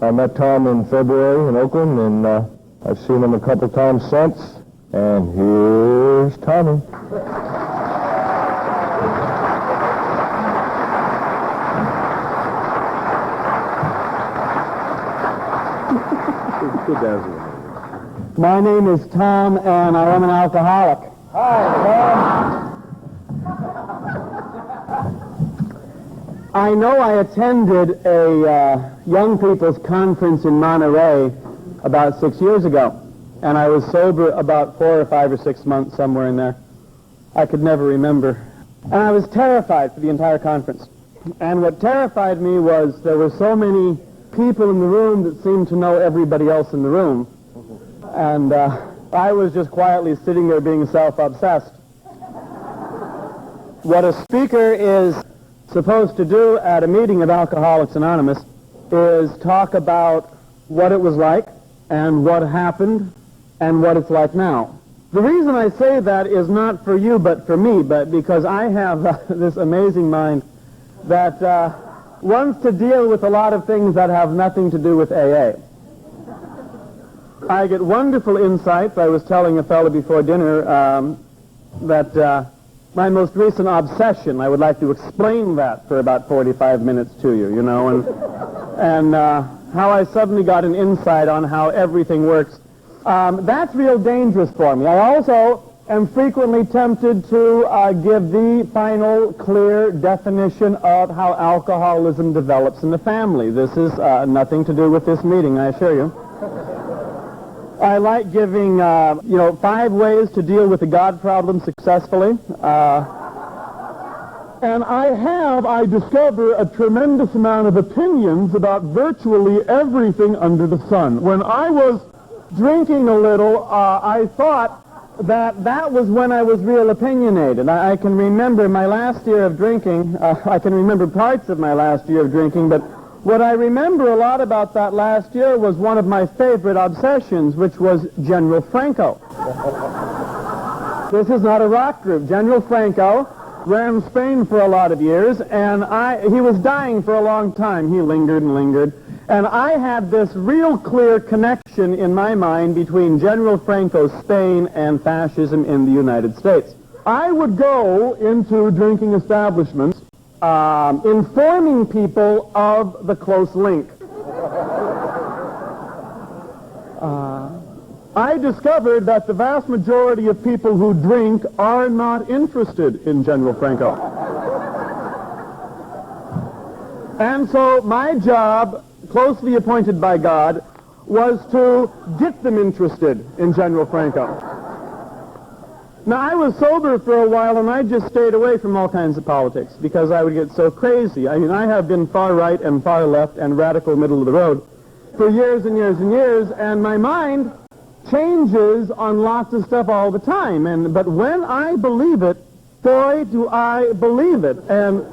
I met Tom in February in Oakland, and I've seen him a couple times since, and here's Tommy. My name is Tom, and I am an alcoholic. Hi, Tom. I know I attended a young people's conference in Monterey about 6 years ago, and I was sober about 4 or 5 or 6 months, somewhere in there. I could never remember. And I was terrified for the entire conference. And what terrified me was there were so many people in the room that seemed to know everybody else in the room. And I was just quietly sitting there being self-obsessed. What a speaker is supposed to do at a meeting of Alcoholics Anonymous is talk about what it was like and what happened and what it's like now. The reason I say that is not for you but for me, but because I have this amazing mind that wants to deal with a lot of things that have nothing to do with AA. I get wonderful insights. I was telling a fellow before dinner that my most recent obsession, I would like to explain that for about 45 minutes to you, you know, and how I suddenly got an insight on how everything works. That's real dangerous for me. I also am frequently tempted to give the final, clear definition of how alcoholism develops in the family. This is nothing to do with this meeting, I assure you. I like giving, 5 ways to deal with the God problem successfully. And I discover a tremendous amount of opinions about virtually everything under the sun. When I was drinking a little, I thought that was when I was real opinionated. I can remember my last year of drinking. I can remember parts of my last year of drinking, but what I remember a lot about that last year was one of my favorite obsessions, which was General Franco. This is not a rock group. General Franco ran Spain for a lot of years, and he was dying for a long time. He lingered and lingered. And I had this real clear connection in my mind between General Franco's Spain and fascism in the United States. I would go into drinking establishments informing people of the close link. I discovered that the vast majority of people who drink are not interested in General Franco. And so my job, closely appointed by God, was to get them interested in General Franco. Now, I was sober for a while, and I just stayed away from all kinds of politics because I would get so crazy. I mean, I have been far right and far left and radical middle of the road for years and years and years, and my mind changes on lots of stuff all the time. But when I believe it, boy, do I believe it. And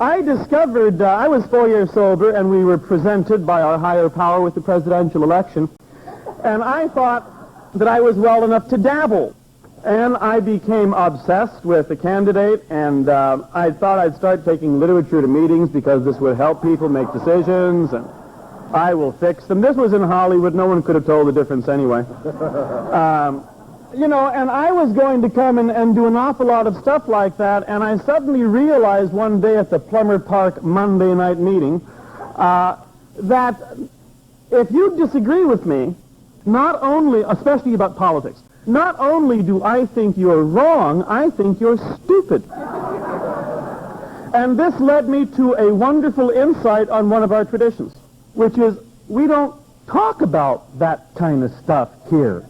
I discovered, I was 4 years sober, and we were presented by our higher power with the presidential election, and I thought that I was well enough to dabble. And I became obsessed with the candidate, and I thought I'd start taking literature to meetings because this would help people make decisions, and I will fix them. This was in Hollywood. No one could have told the difference anyway. And I was going to come and do an awful lot of stuff like that, and I suddenly realized one day at the Plummer Park Monday night meeting that if you disagree with me, not only, especially about politics, not only do I think you're wrong, I think you're stupid. And this led me to a wonderful insight on one of our traditions, which is we don't talk about that kind of stuff here.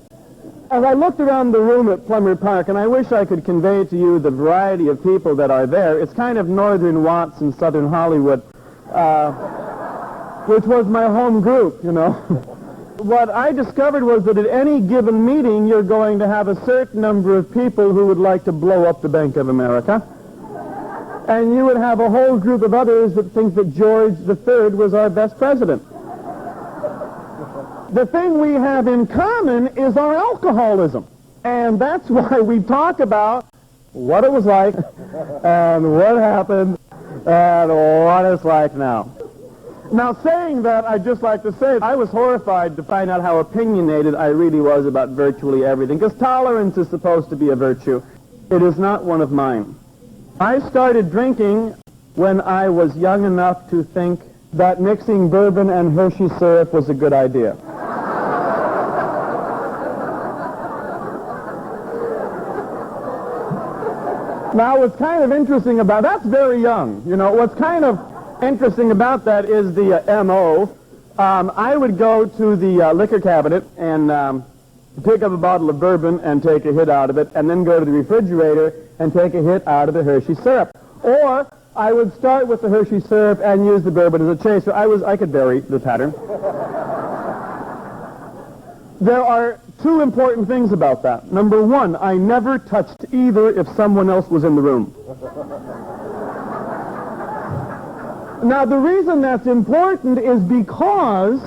As I looked around the room at Plummer Park, and I wish I could convey to you the variety of people that are there. It's kind of northern Watts and southern Hollywood, which was my home group, you know. What I discovered was that at any given meeting, you're going to have a certain number of people who would like to blow up the Bank of America. And you would have a whole group of others that think that George III was our best president. The thing we have in common is our alcoholism. And that's why we talk about what it was like and what happened and what it's like now. Now, saying that, I'd just like to say I was horrified to find out how opinionated I really was about virtually everything, because tolerance is supposed to be a virtue. It is not one of mine. I started drinking when I was young enough to think that mixing bourbon and Hershey syrup was a good idea. Now, what's kind of interesting about that's very young. You know, what's kind of interesting about that is the M.O. I would go to the liquor cabinet and pick up a bottle of bourbon and take a hit out of it, and then go to the refrigerator and take a hit out of the Hershey syrup. Or I would start with the Hershey syrup and use the bourbon as a chaser. I could vary the pattern. There are two important things about that. Number one, I never touched either if someone else was in the room. Now, the reason that's important is because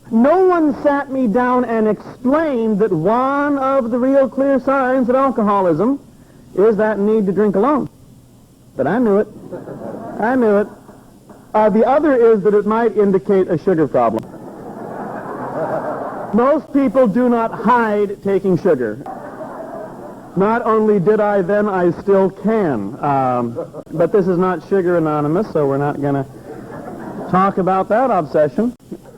no one sat me down and explained that one of the real clear signs of alcoholism is that need to drink alone. But I knew it. I knew it. The other is that it might indicate a sugar problem. Most people do not hide taking sugar. Not only did I then, I still can. But this is not Sugar Anonymous, so we're not going to talk about that obsession.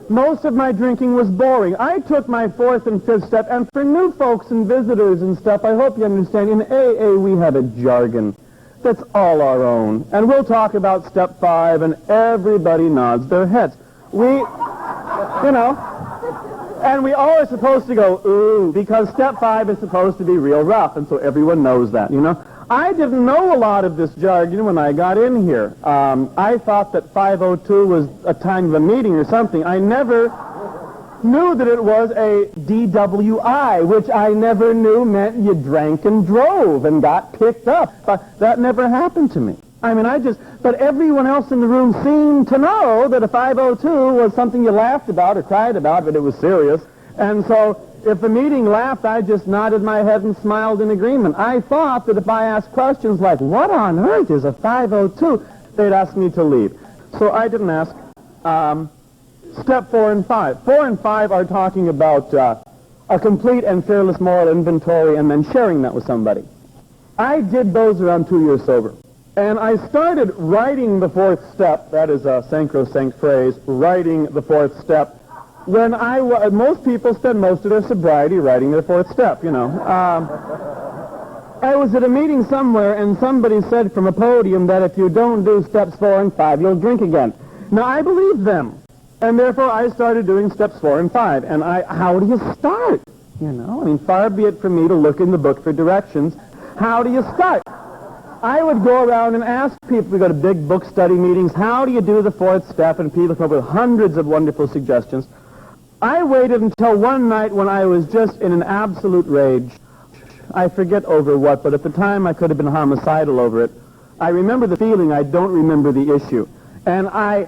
Most of my drinking was boring. I took my fourth and fifth step, and for new folks and visitors and stuff, I hope you understand, in AA we have a jargon that's all our own. And we'll talk about step 5, and everybody nods their heads. And we all are supposed to go, ooh, because step 5 is supposed to be real rough, and so everyone knows that, you know. I didn't know a lot of this jargon when I got in here. I thought that 502 was a time of a meeting or something. I never knew that it was a DWI, which I never knew meant you drank and drove and got picked up. That never happened to me. I mean, but everyone else in the room seemed to know that a 502 was something you laughed about or cried about, but it was serious. And so if the meeting laughed, I just nodded my head and smiled in agreement. I thought that if I asked questions like, what on earth is a 502, they'd ask me to leave. So I didn't ask. Step 4 and 5. 4 and 5 are talking about a complete and fearless moral inventory and then sharing that with somebody. I did those around 2 years sober. And I started writing the fourth step, that is a sacrosanct phrase, writing the fourth step, when most people spend most of their sobriety writing their fourth step, you know. I was at a meeting somewhere, and somebody said from a podium that if you don't do steps 4 and 5, you'll drink again. Now, I believed them, and therefore I started doing steps 4 and 5. And how do you start? You know, I mean, far be it from me to look in the book for directions. How do you start? I would go around and ask people, we go to big book study meetings, how do you do the fourth step? And people come up with hundreds of wonderful suggestions. I waited until one night when I was just in an absolute rage. I forget over what, but at the time I could have been homicidal over it. I remember the feeling, I don't remember the issue. And I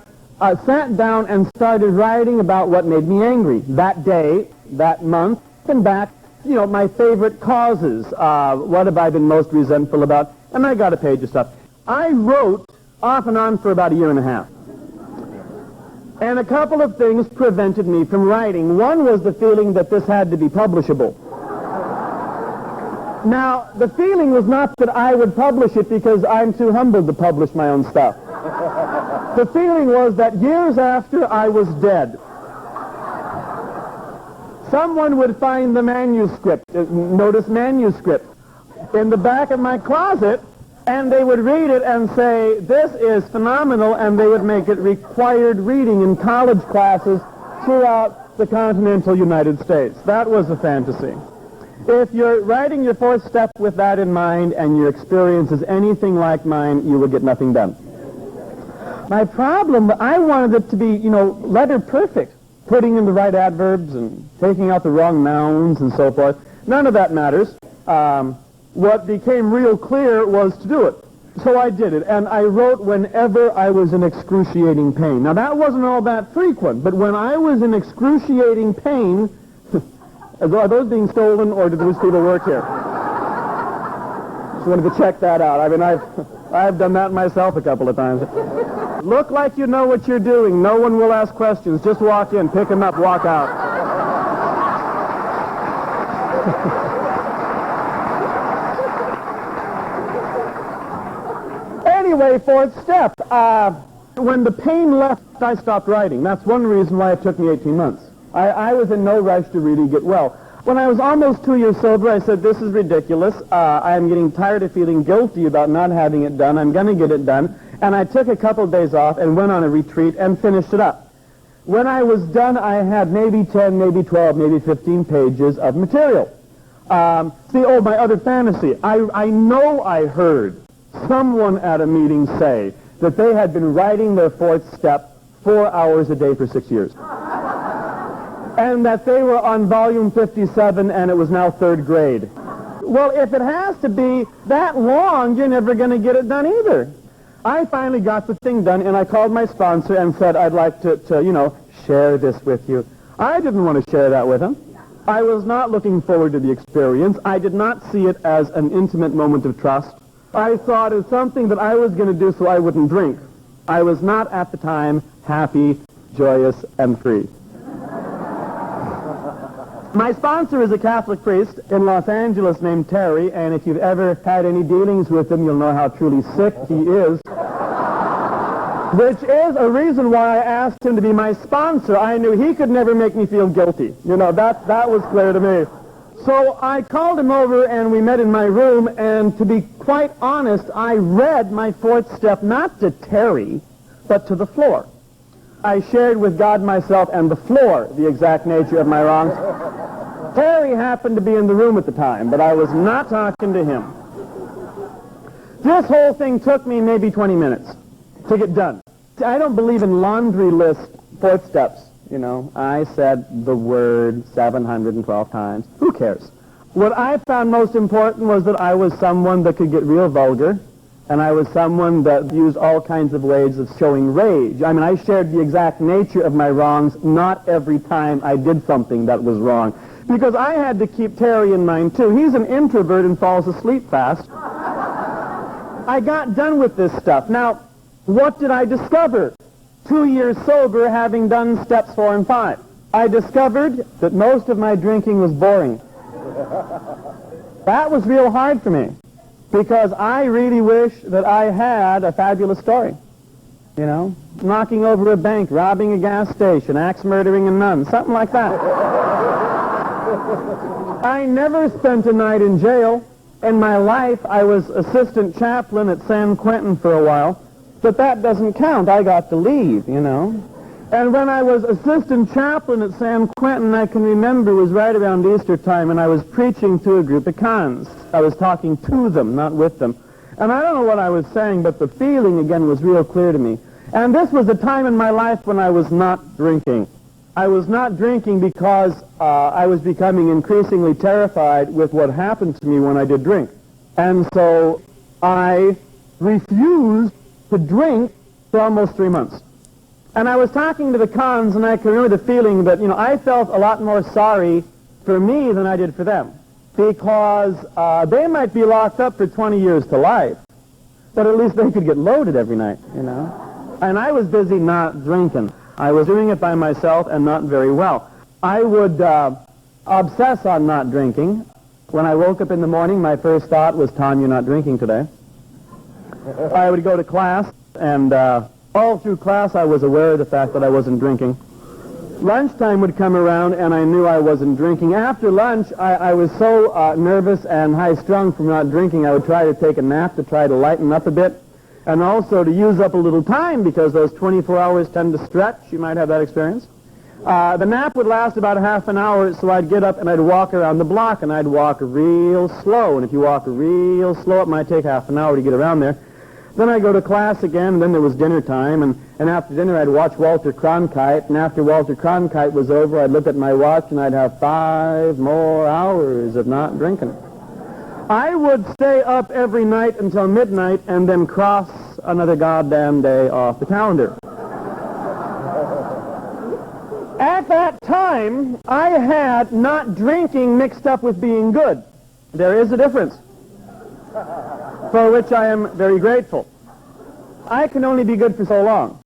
sat down and started writing about what made me angry that day, that month, and back, you know, my favorite causes. What have I been most resentful about? And I got a page of stuff. I wrote off and on for about a year and a half. And a couple of things prevented me from writing. One was the feeling that this had to be publishable. Now, the feeling was not that I would publish it because I'm too humble to publish my own stuff. The feeling was that years after I was dead, someone would find the manuscript, notice manuscript, in the back of my closet, and they would read it and say, this is phenomenal, and they would make it required reading in college classes throughout the continental United States. That was a fantasy. If you're writing your fourth step with that in mind and your experience is anything like mine, you will get nothing done. My problem, I wanted it to be, you know, letter perfect, putting in the right adverbs and taking out the wrong nouns and so forth. None of that matters. What became real clear was to do it. So I did it, and I wrote whenever I was in excruciating pain. Now, that wasn't all that frequent, but when I was in excruciating pain, are those being stolen, or do those people work here? Just wanted to check that out. I mean, I've done that myself a couple of times. Look like you know what you're doing. No one will ask questions. Just walk in, pick him up, walk out. Anyway, fourth step. When the pain left, I stopped writing. That's one reason why it took me 18 months. I was in no rush to really get well. When I was almost 2 years sober, I said, this is ridiculous. I am getting tired of feeling guilty about not having it done. I'm going to get it done. And I took a couple days off and went on a retreat and finished it up. When I was done, I had maybe 10, maybe 12, maybe 15 pages of material. My other fantasy. I know I heard someone at a meeting say that they had been writing their fourth step 4 hours a day for 6 years. And that they were on volume 57 and it was now third grade. Well, if it has to be that long, you're never going to get it done either. I finally got the thing done, and I called my sponsor and said, I'd like to share this with you. I didn't want to share that with him. I was not looking forward to the experience. I did not see it as an intimate moment of trust. I saw it as something that I was going to do so I wouldn't drink. I was not at the time happy, joyous, and free. My sponsor is a Catholic priest in Los Angeles named Terry, and if you've ever had any dealings with him, you'll know how truly sick he is. Which is a reason why I asked him to be my sponsor. I knew he could never make me feel guilty. That was clear to me. So I called him over, and we met in my room, and to be quite honest, I read my fourth step not to Terry, but to the floor. I shared with God, myself, and the floor the exact nature of my wrongs. Terry happened to be in the room at the time, but I was not talking to him. This whole thing took me maybe 20 minutes to get done. I don't believe in laundry list fourth steps. I said the word 712 times. Who cares? What I found most important was that I was someone that could get real vulgar, and I was someone that used all kinds of ways of showing rage. I shared the exact nature of my wrongs, not every time I did something that was wrong. Because I had to keep Terry in mind, too. He's an introvert and falls asleep fast. I got done with this stuff. Now, what did I discover? 2 years sober, having done steps 4 and 5. I discovered that most of my drinking was boring. That was real hard for me, because I really wish that I had a fabulous story. Knocking over a bank, robbing a gas station, axe murdering a nun, something like that. I never spent a night in jail. In my life, I was assistant chaplain at San Quentin for a while, but that doesn't count. I got to leave, And when I was assistant chaplain at San Quentin, I can remember it was right around Easter time, and I was preaching to a group of cons. I was talking to them, not with them. And I don't know what I was saying, but the feeling, again, was real clear to me. And this was a time in my life when I was not drinking. I was not drinking because I was becoming increasingly terrified with what happened to me when I did drink. And so I refused to drink for almost 3 months. And I was talking to the cons, and I can remember the feeling that, I felt a lot more sorry for me than I did for them. Because they might be locked up for 20 years to life, but at least they could get loaded every night, And I was busy not drinking. I was doing it by myself and not very well. I would obsess on not drinking. When I woke up in the morning, my first thought was, Tom, you're not drinking today. I would go to class, and all through class I was aware of the fact that I wasn't drinking. Lunchtime would come around, and I knew I wasn't drinking. After lunch, I was so nervous and high-strung from not drinking, I would try to take a nap to try to lighten up a bit, and also to use up a little time, because those 24 hours tend to stretch. You might have that experience. The nap would last about half an hour, so I'd get up and I'd walk around the block, and I'd walk real slow. And if you walk real slow, it might take half an hour to get around there. Then I'd go to class again, and then there was dinner time, and after dinner I'd watch Walter Cronkite, and after Walter Cronkite was over, I'd look at my watch, and I'd have 5 more hours of not drinking. I would stay up every night until midnight and then cross another goddamn day off the calendar. At that time, I had not drinking mixed up with being good. There is a difference, for which I am very grateful. I can only be good for so long.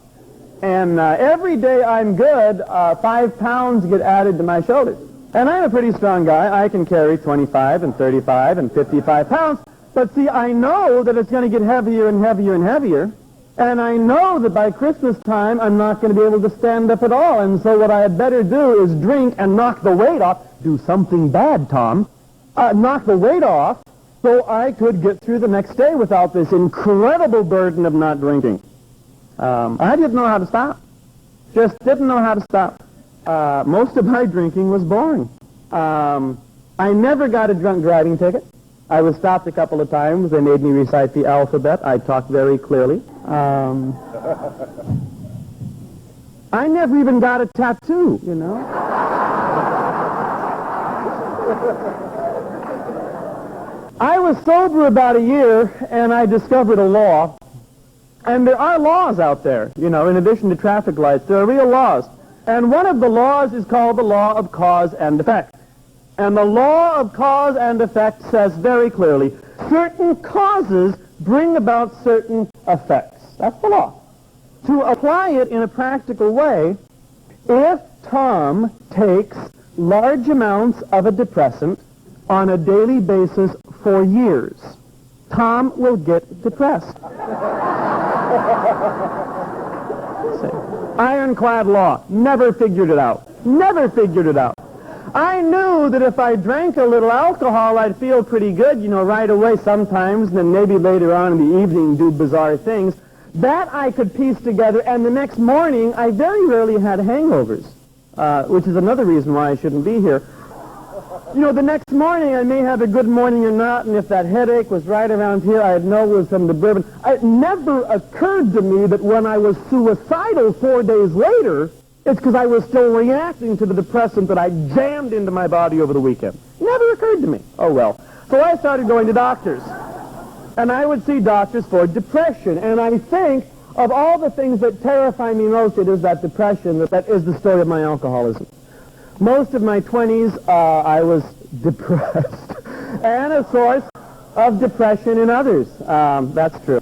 And every day I'm good, 5 pounds get added to my shoulders. And I'm a pretty strong guy. I can carry 25 and 35 and 55 pounds. But see, I know that it's going to get heavier and heavier and heavier. And I know that by Christmas time, I'm not going to be able to stand up at all. And so what I had better do is drink and knock the weight off. Do something bad, Tom. Knock the weight off so I could get through the next day without this incredible burden of not drinking. I didn't know how to stop. Just didn't know how to stop. Most of my drinking was boring. I never got a drunk driving ticket. I was stopped a couple of times. They made me recite the alphabet. I talked very clearly. I never even got a tattoo, you know. I was sober about a year, and I discovered a law. And there are laws out there, you know, in addition to traffic lights. There are real laws. And one of the laws is called the law of cause and effect. And the law of cause and effect says very clearly, certain causes bring about certain effects. That's the law. To apply it in a practical way, if Tom takes large amounts of a depressant on a daily basis for years, Tom will get depressed. Ironclad law. Never figured it out. Never figured it out. I knew that if I drank a little alcohol, I'd feel pretty good, you know, right away sometimes, and then maybe later on in the evening do bizarre things. That I could piece together, and the next morning, I very rarely had hangovers, which is another reason why I shouldn't be here. You know, the next morning I may have a good morning or not, and if that headache was right around here, I'd know it was from the bourbon. It never occurred to me that when I was suicidal 4 days later, it's because I was still reacting to the depressant that I jammed into my body over the weekend. Never occurred to me. Oh, well. So I started going to doctors. And I would see doctors for depression. And I think of all the things that terrify me most, it is that depression. That is the story of my alcoholism. Most of my 20s, I was depressed. And a source of depression in others. That's true.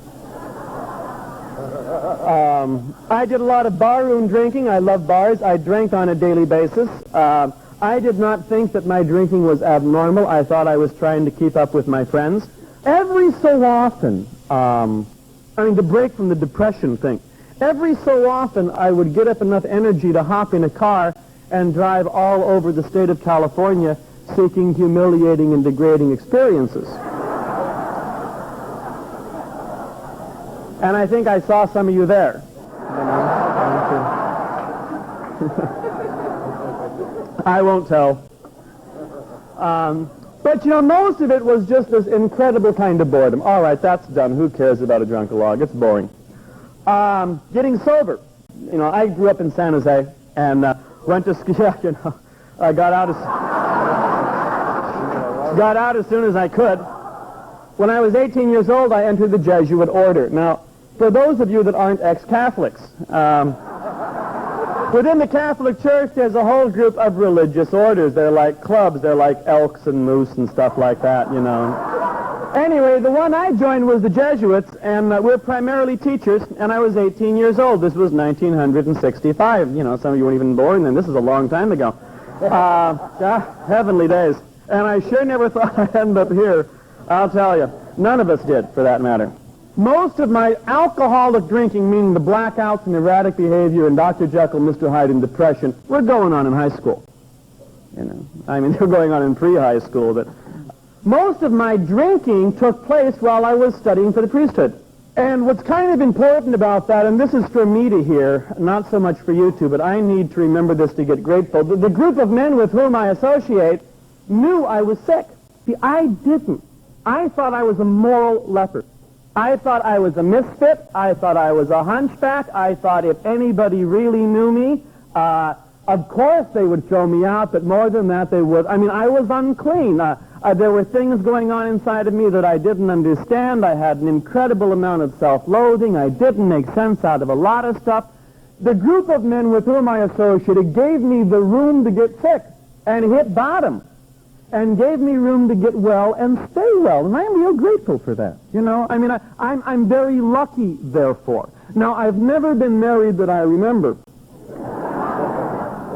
I did a lot of barroom drinking. I love bars. I drank on a daily basis. I did not think that my drinking was abnormal. I thought I was trying to keep up with my friends. Every so often, to break from the depression thing, every so often I would get up enough energy to hop in a car and drive all over the state of California seeking humiliating and degrading experiences. And I think I saw some of you there. I won't tell. But, you know, most of it was just this incredible kind of boredom. All right, that's done. Who cares about a drunk-a-log? It's boring. Getting sober. You know, I grew up in San Jose and went to ski. You know, I got out as soon as I could. When I was 18 years old, I entered the Jesuit order. Now, for those of you that aren't ex-Catholics, within the Catholic Church, there's a whole group of religious orders. They're like clubs. They're like Elks and Moose and stuff like that, you know. Anyway, the one I joined was the Jesuits, and we're primarily teachers, and I was 18 years old. This was 1965. You know, some of you weren't even born then. This is a long time ago. Heavenly days. And I sure never thought I'd end up here. I'll tell you. None of us did, for that matter. Most of my alcoholic drinking, meaning the blackouts and erratic behavior and Dr. Jekyll, Mr. Hyde and depression, were going on in high school. You know, I mean, they were going on in pre-high school, but most of my drinking took place while I was studying for the priesthood. And what's kind of important about that, and this is for me to hear, not so much for you two, but I need to remember this to get grateful. The group of men with whom I associate knew I was sick. See, I didn't. I thought I was a moral leper. I thought I was a misfit. I thought I was a hunchback. I thought if anybody really knew me, of course they would throw me out, but more than that they would. I mean, I was unclean. There were things going on inside of me that I didn't understand. I had an incredible amount of self-loathing. I didn't make sense out of a lot of stuff. The group of men with whom I associated gave me the room to get sick and hit bottom. and gave me room to get well and stay well. And I'm real grateful for that. You know, I mean, I'm very lucky, therefore. Now, I've never been married that I remember.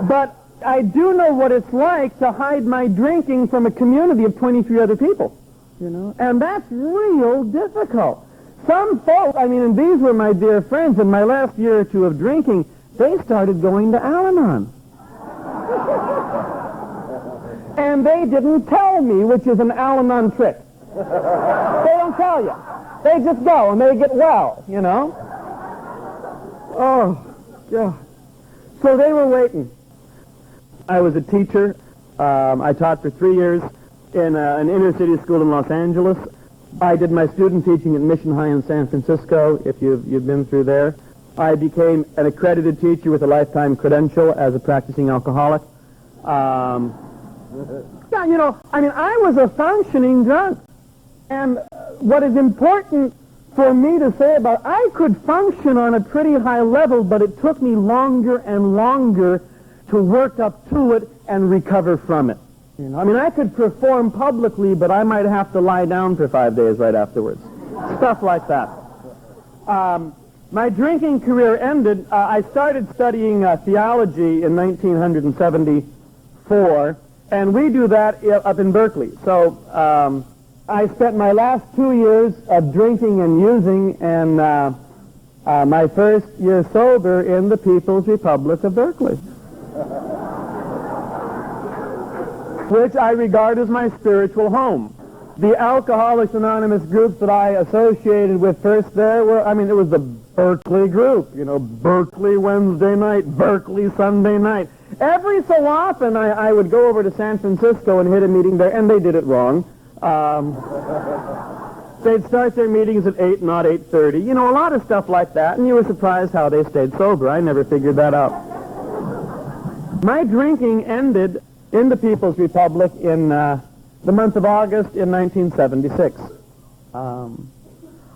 But I do know what it's like to hide my drinking from a community of 23 other people. You know, and that's real difficult. Some folks, I mean, and these were my dear friends, in my last year or two of drinking, they started going to Al-Anon. And they didn't tell me, which is an Al-Anon trick. They don't tell you. They just go and they get well, you know. Oh, God. So they were waiting. I was a teacher. I taught for 3 years in an inner-city school in Los Angeles. I did my student teaching at Mission High in San Francisco, if you've been through there. I became an accredited teacher with a lifetime credential as a practicing alcoholic. Yeah, you know, I mean, I was a functioning drunk. And what is important for me to say about, I could function on a pretty high level, but it took me longer and longer to work up to it and recover from it. You know, I mean, I could perform publicly, but I might have to lie down for 5 days right afterwards. Stuff like that. My drinking career ended. I started studying theology in 1974, and we do that up in Berkeley. So I spent my last 2 years of drinking and using, and my first year sober in the People's Republic of Berkeley, which I regard as my spiritual home. The Alcoholics Anonymous groups that I associated with first there were, I mean, it was the Berkeley group, you know, Berkeley Wednesday night, Berkeley Sunday night. Every so often I would go over to San Francisco and hit a meeting there, and they did it wrong. They'd start their meetings at 8, not 8:30. You know, a lot of stuff like that, and you were surprised how they stayed sober. I never figured that out. My drinking ended in the People's Republic in the month of August in 1976.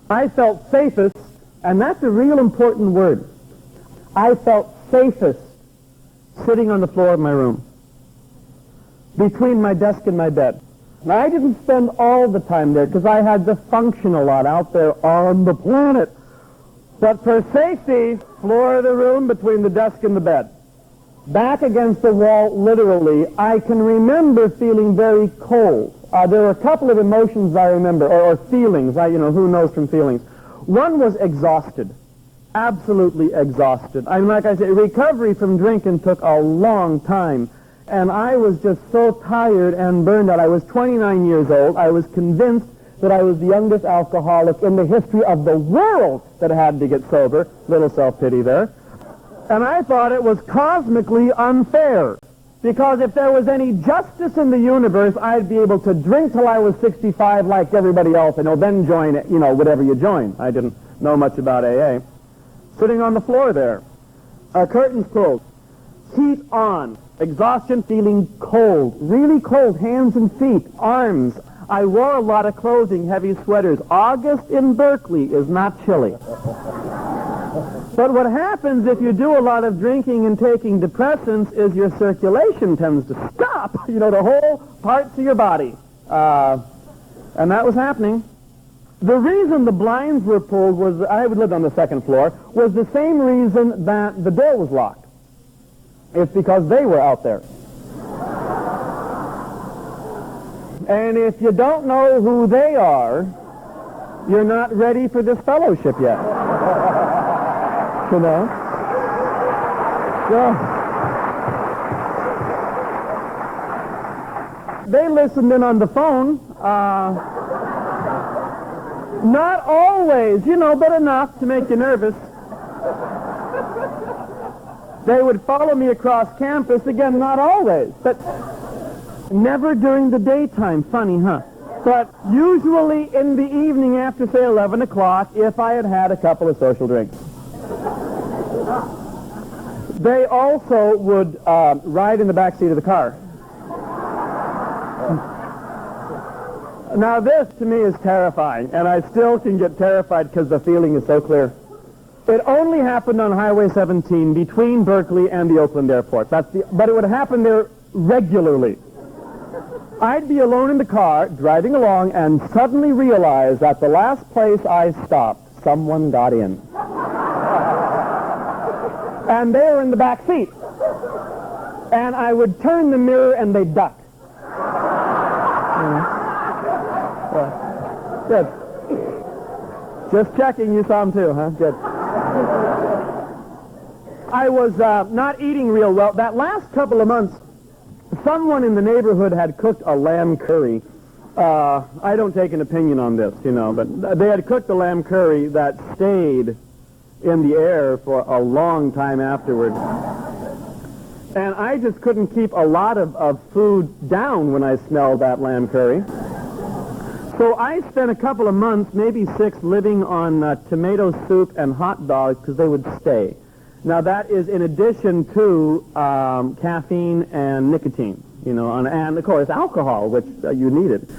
I felt safest, and that's a real important word. I felt safest sitting on the floor of my room, between my desk and my bed. Now, I didn't spend all the time there because I had to function a lot out there on the planet. But for safety, floor of the room between the desk and the bed. Back against the wall, literally, I can remember feeling very cold. There were a couple of emotions I remember, or feelings, you know, who knows from feelings. One was exhausted, absolutely exhausted. I mean, like I said, recovery from drinking took a long time, and I was just so tired and burned out. I was 29 years old. I was convinced that I was the youngest alcoholic in the history of the world that had to get sober. Little self-pity there. And I thought it was cosmically unfair, because if there was any justice in the universe, I'd be able to drink till I was 65 like everybody else, and then join it, you know, whatever you join. I didn't know much about AA. Sitting on the floor there, curtains pulled, heat on, exhaustion, feeling cold, really cold, hands and feet, arms. I wore a lot of clothing, heavy sweaters. August in Berkeley is not chilly. But what happens if you do a lot of drinking and taking depressants is your circulation tends to stop, you know, the whole parts of your body. And that was happening. The reason the blinds were pulled was, I lived on the second floor, was the same reason that the door was locked. It's because they were out there. And if you don't know who they are, you're not ready for this fellowship yet. You know? So, they listened in on the phone. Not always, you know, but enough to make you nervous. They would follow me across campus, again, not always, but never during the daytime. Funny, huh? But usually in the evening after, say, 11 o'clock, if I had had a couple of social drinks. They also would ride in the back seat of the car. Now this, to me, is terrifying, and I still can get terrified because the feeling is so clear. It only happened on Highway 17 between Berkeley and the Oakland airport. But it would happen there regularly. I'd be alone in the car, driving along, and suddenly realize that the last place I stopped, someone got in. And they were in the back seat. And I would turn the mirror and they'd duck. Good. Just checking you saw them too, huh? Good. I was not eating real well. That last couple of months, someone in the neighborhood had cooked a lamb curry. I don't take an opinion on this, but they had cooked a lamb curry that stayed in the air for a long time afterward. And I just couldn't keep a lot of food down when I smelled that lamb curry. So I spent a couple of months, maybe 6, living on tomato soup and hot dogs because they would stay. Now that is in addition to caffeine and nicotine, and of course alcohol, which you needed.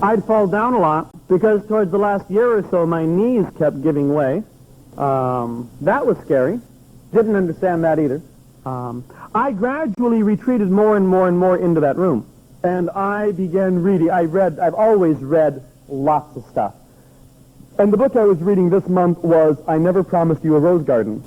I'd fall down a lot because towards the last year or so my knees kept giving way. That was scary. Didn't understand that either. I gradually retreated more and more and more into that room. And I began reading. I've always read lots of stuff. And the book I was reading this month was I Never Promised You a Rose Garden.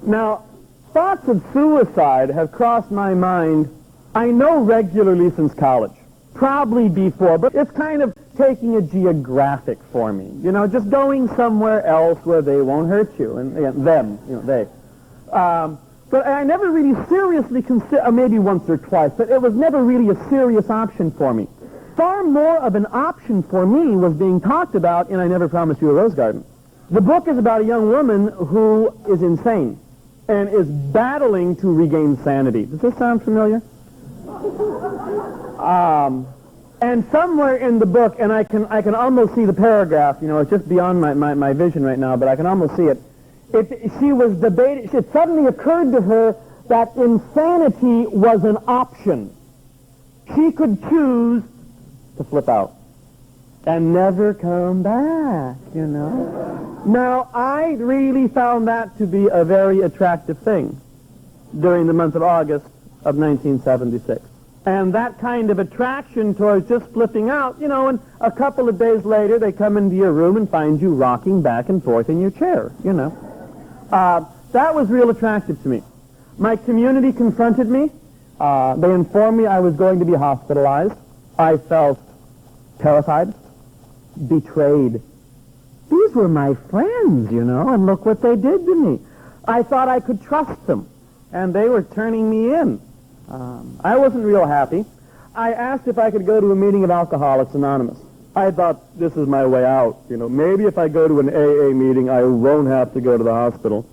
Now, thoughts of suicide have crossed my mind, I know regularly since college. Probably before, but it's kind of taking a geographic for me. Just going somewhere else where they won't hurt you. And them, they. But I never really seriously considered, maybe once or twice, but it was never really a serious option for me. Far more of an option for me was being talked about in I Never Promised You a Rose Garden. The book is about a young woman who is insane and is battling to regain sanity. Does this sound familiar? And somewhere in the book, and I can almost see the paragraph, it's just beyond my vision right now, but I can almost see it. She was debating, it suddenly occurred to her that insanity was an option. She could choose to flip out and never come back, Now, I really found that to be a very attractive thing during the month of August of 1976. And that kind of attraction towards just flipping out, and a couple of days later they come into your room and find you rocking back and forth in your chair, That was real attractive to me. My community confronted me. They informed me I was going to be hospitalized. I felt terrified, betrayed. These were my friends, and look what they did to me. I thought I could trust them, and they were turning me in. I wasn't real happy. I asked if I could go to a meeting of Alcoholics Anonymous. I thought, this is my way out. Maybe if I go to an AA meeting, I won't have to go to the hospital.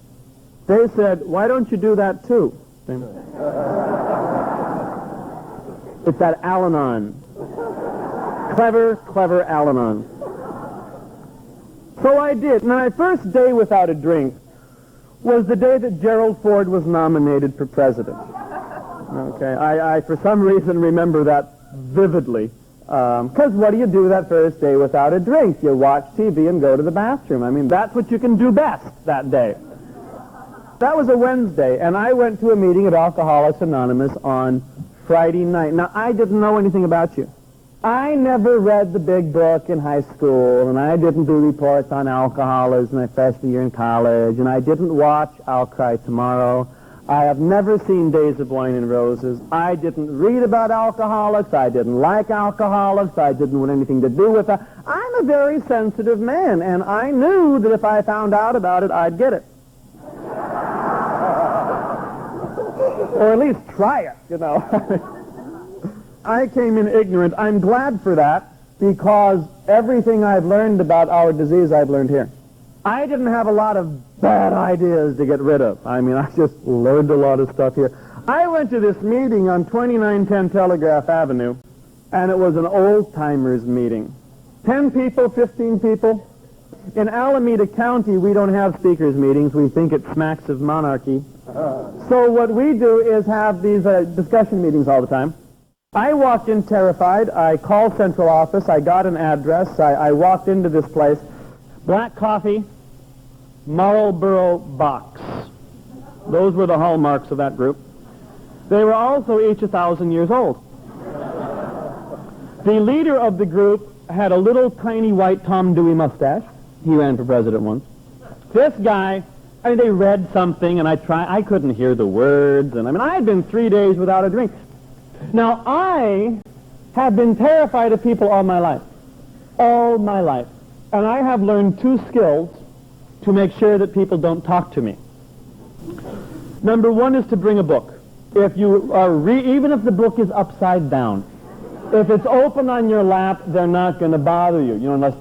They said, why don't you do that too? It's that Al-Anon. Clever Al-Anon. So I did. My first day without a drink was the day that Gerald Ford was nominated for president. Okay, I for some reason remember that vividly. Because what do you do that first day without a drink? You watch TV and go to the bathroom. That's what you can do best that day. That was a Wednesday, and I went to a meeting at Alcoholics Anonymous on Friday night. Now, I didn't know anything about you. I never read the big book in high school, and I didn't do reports on alcoholism my freshman year in college, and I didn't watch I'll Cry Tomorrow. I have never seen Days of Wine and Roses. I didn't read about alcoholics. I didn't like alcoholics. I didn't want anything to do with that. I'm a very sensitive man, and I knew that if I found out about it, I'd get it. Or at least try it, I came in ignorant. I'm glad for that, because everything I've learned about our disease, I've learned here. I didn't have a lot of bad ideas to get rid of. I just learned a lot of stuff here. I went to this meeting on 2910 Telegraph Avenue, and it was an old-timers meeting. 10 people, 15 people. In Alameda County, we don't have speakers meetings. We think it smacks of monarchy. So what we do is have these discussion meetings all the time. I walked in terrified. I called central office. I got an address. I walked into this place. Black coffee, Marlboro box. Those were the hallmarks of that group. They were also each 1,000 years old. The leader of the group had a little tiny white Tom Dewey mustache. He ran for president once. This guy, they read something, and I couldn't hear the words, and I had been 3 days without a drink. Now, I have been terrified of people all my life. All my life. And I have learned 2 skills to make sure that people don't talk to me. Number 1 is to bring a book. If you are even if the book is upside down, if it's open on your lap, they're not going to bother you, unless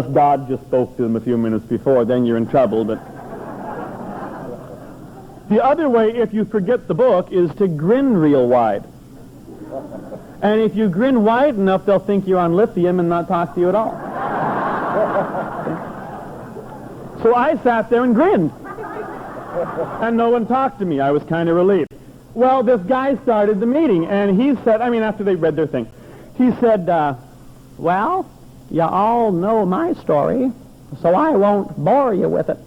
God just spoke to them a few minutes before, then you're in trouble. But the other way, if you forget the book, is to grin real wide. And if you grin wide enough, they'll think you're on lithium and not talk to you at all. So I sat there and grinned. And no one talked to me. I was kind of relieved. Well, this guy started the meeting, and he said, after they read their thing, he said, well, you all know my story, so I won't bore you with it.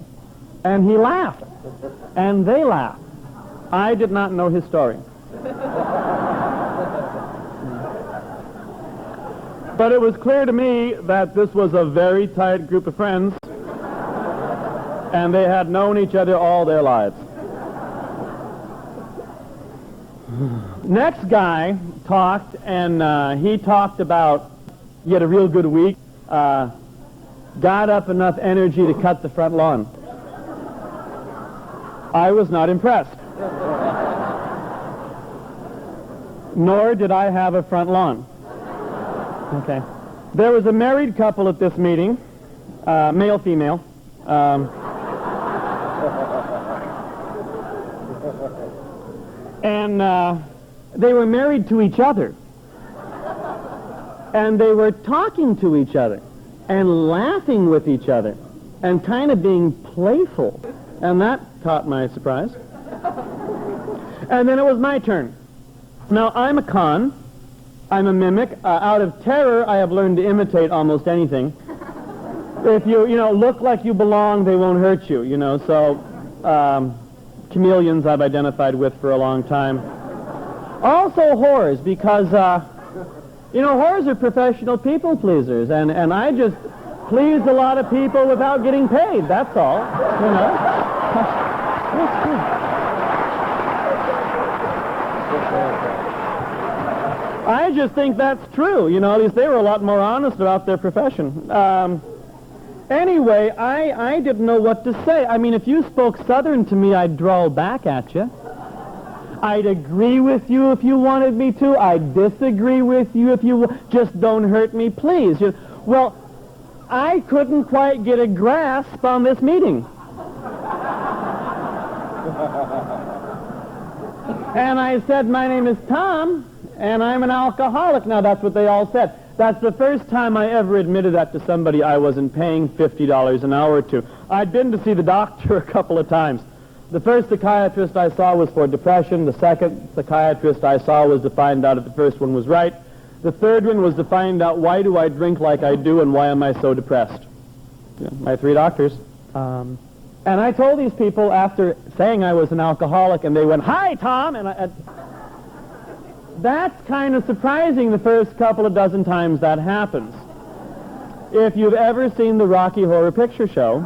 And he laughed. And they laughed. I did not know his story. But it was clear to me that this was a very tight group of friends, and they had known each other all their lives. Next guy talked, and he talked about he had a real good week, got up enough energy to cut the front lawn. I was not impressed. Nor did I have a front lawn. Okay. There was a married couple at this meeting, male-female. And they were married to each other. And they were talking to each other and laughing with each other and kind of being playful. And that caught my surprise. And then it was my turn. Now, I'm a con. I'm a mimic. Out of terror, I have learned to imitate almost anything. If you look like you belong, they won't hurt you, So, chameleons I've identified with for a long time. Also whores, because, whores are professional people pleasers, and I just please a lot of people without getting paid, that's all, That's good. I just think that's true, at least they were a lot more honest about their profession. Anyway, I didn't know what to say. If you spoke Southern to me, I'd drawl back at you. I'd agree with you if you wanted me to. I'd disagree with you if you just don't hurt me, please. Well, I couldn't quite get a grasp on this meeting. And I said, my name is Tom, and I'm an alcoholic. Now, that's what they all said. That's the first time I ever admitted that to somebody I wasn't paying $50 an hour to. I'd been to see the doctor a couple of times. The first psychiatrist I saw was for depression. The second psychiatrist I saw was to find out if the first one was right. The third one was to find out why do I drink like I do and why am I so depressed. My 3 doctors. And I told these people after saying I was an alcoholic, and they went, "Hi, Tom!" And that's kind of surprising the first couple of dozen times that happens. If you've ever seen the Rocky Horror Picture Show,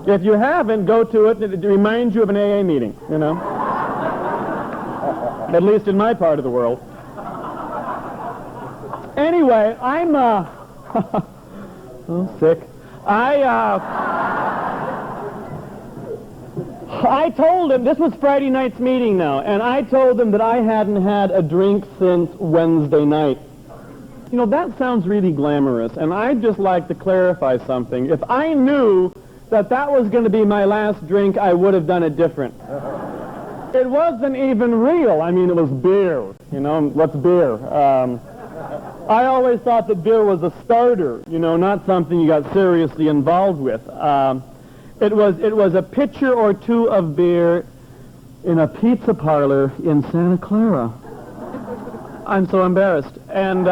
if you haven't, go to it. It reminds you of an AA meeting, At least in my part of the world. Anyway, I'm, sick. I told him, this was Friday night's meeting now, and I told him that I hadn't had a drink since Wednesday night. That sounds really glamorous, and I'd just like to clarify something. If I knew that was going to be my last drink, I would have done it different. It wasn't even real. It was beer. What's beer? I always thought that beer was a starter, not something you got seriously involved with. It was a pitcher or 2 of beer in a pizza parlor in Santa Clara. I'm so embarrassed. And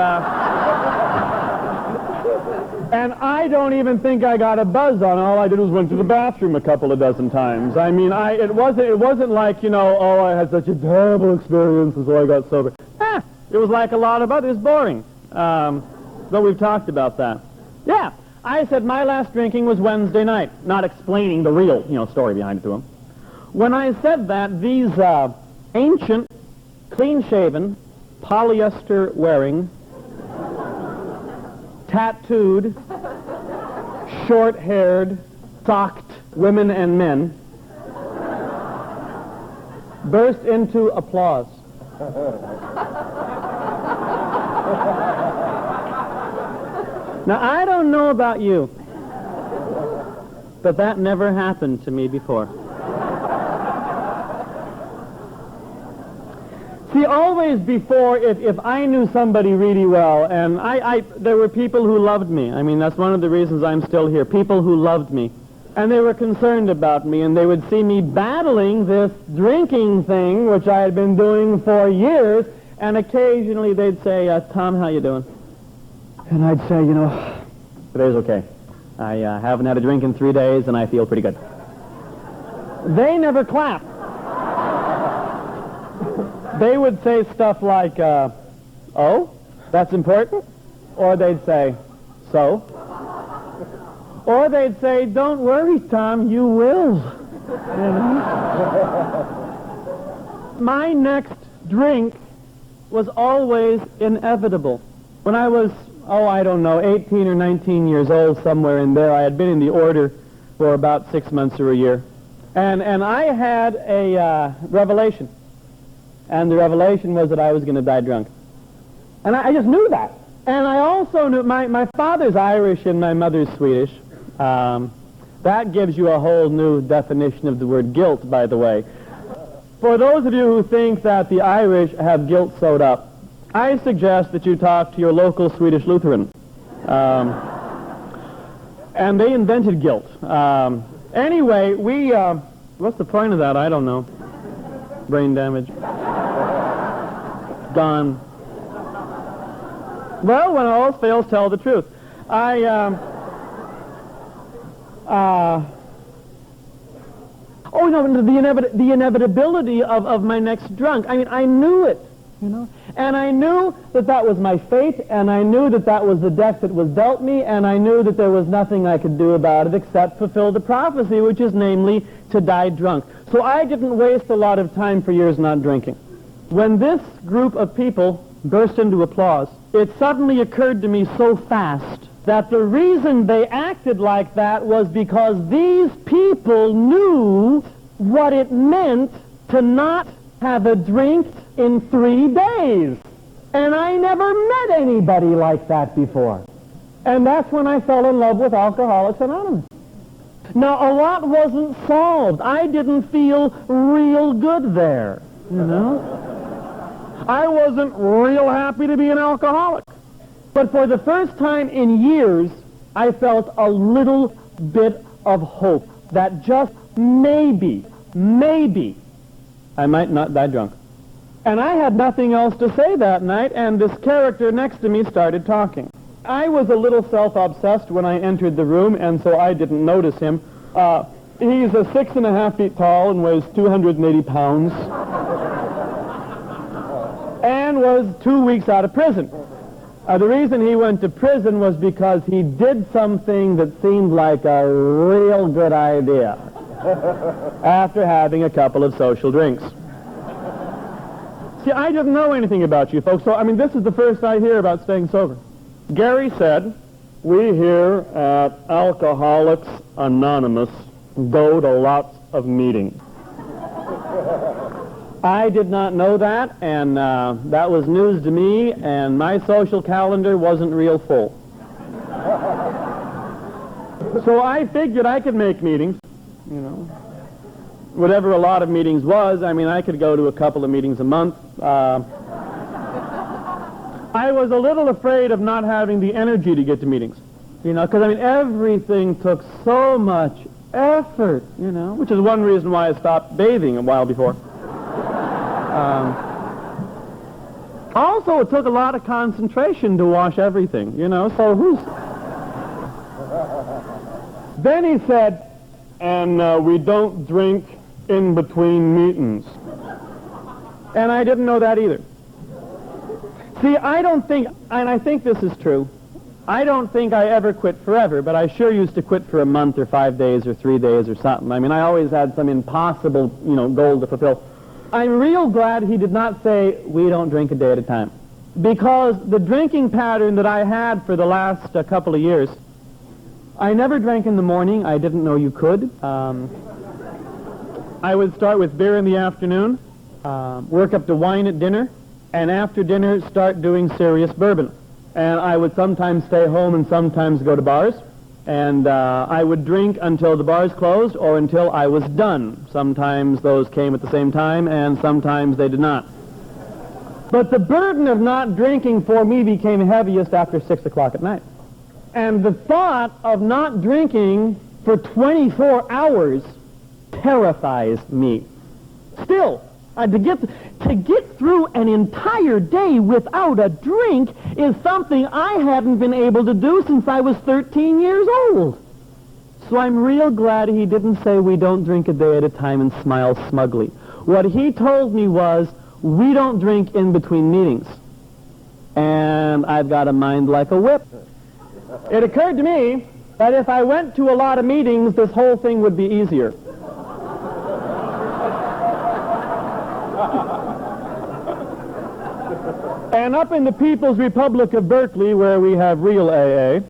And I don't even think I got a buzz on. All I did was went to the bathroom a couple of dozen times. I mean, it wasn't like, oh, I had such a terrible experience, and so I got sober. It was like a lot of others, boring. But we've talked about that. Yeah, I said my last drinking was Wednesday night, not explaining the real, story behind it to him. When I said that, these ancient, clean-shaven, polyester-wearing, tattooed, short-haired, socked women and men burst into applause. Now, I don't know about you, but that never happened to me before. See, always before, if I knew somebody really well, and there were people who loved me. I mean, that's one of the reasons I'm still here. People who loved me. And they were concerned about me, and they would see me battling this drinking thing, which I had been doing for years, and occasionally they'd say, Tom, how you doing? And I'd say, today's okay. I haven't had a drink in 3 days, and I feel pretty good. They never clapped. They would say stuff like, oh, that's important? Or they'd say, so? Or they'd say, don't worry, Tom, you will. My next drink was always inevitable. When I was, 18 or 19 years old, somewhere in there, I had been in the order for about 6 months or a year. And I had a revelation. And the revelation was that I was going to die drunk. And I just knew that. And I also knew, my father's Irish and my mother's Swedish. That gives you a whole new definition of the word guilt, by the way. For those of you who think that the Irish have guilt sewed up, I suggest that you talk to your local Swedish Lutheran. And they invented guilt. Anyway, what's the point of that? I don't know. Brain damage. Gone. Well, when all else fails, tell the truth. The inevitability of my next drunk. I mean, I knew it, And I knew that was my fate, and I knew that was the deck that was dealt me, and I knew that there was nothing I could do about it except fulfill the prophecy, which is namely to die drunk. So I didn't waste a lot of time for years not drinking. When this group of people burst into applause, it suddenly occurred to me so fast that the reason they acted like that was because these people knew what it meant to not have a drink in 3 days. And I never met anybody like that before. And that's when I fell in love with Alcoholics Anonymous. Now, a lot wasn't solved. I didn't feel real good there, I wasn't real happy to be an alcoholic. But for the first time in years, I felt a little bit of hope that just maybe, I might not die drunk. And I had nothing else to say that night, and this character next to me started talking. I was a little self-obsessed when I entered the room, and so I didn't notice him. He's 6.5 feet tall and weighs 280 pounds. And was 2 weeks out of prison. The reason he went to prison was because he did something that seemed like a real good idea after having a couple of social drinks. See, I didn't know anything about you folks, so, this is the first I hear about staying sober. Gary said, we here at Alcoholics Anonymous go to lots of meetings. I did not know that, and that was news to me, and my social calendar wasn't real full. So I figured I could make meetings, Whatever a lot of meetings was, I could go to a couple of meetings a month. I was a little afraid of not having the energy to get to meetings, because, everything took so much effort, which is one reason why I stopped bathing a while before. Also, it took a lot of concentration to wash everything, so Then he said, and we don't drink in between meetings. And I didn't know that either. See, I don't think, and I think this is true, I don't think I ever quit forever, but I sure used to quit for a month or 5 days or 3 days or something. I mean, I always had some impossible, goal to fulfill. I'm real glad he did not say, we don't drink a day at a time. Because the drinking pattern that I had for the last couple of years, I never drank in the morning. I didn't know you could. I would start with beer in the afternoon, work up to wine at dinner, and after dinner start doing serious bourbon. And I would sometimes stay home and sometimes go to bars. And I would drink until the bars closed or until I was done. Sometimes those came at the same time and sometimes they did not. But the burden of not drinking for me became heaviest after 6 o'clock at night. And the thought of not drinking for 24 hours terrifies me. Still, to get through an entire day without a drink is something I hadn't been able to do since I was 13 years old. So I'm real glad he didn't say we don't drink a day at a time and smile smugly. What he told me was, we don't drink in between meetings. And I've got a mind like a whip. It occurred to me that if I went to a lot of meetings, this whole thing would be easier. And up in the People's Republic of Berkeley, where we have real AA,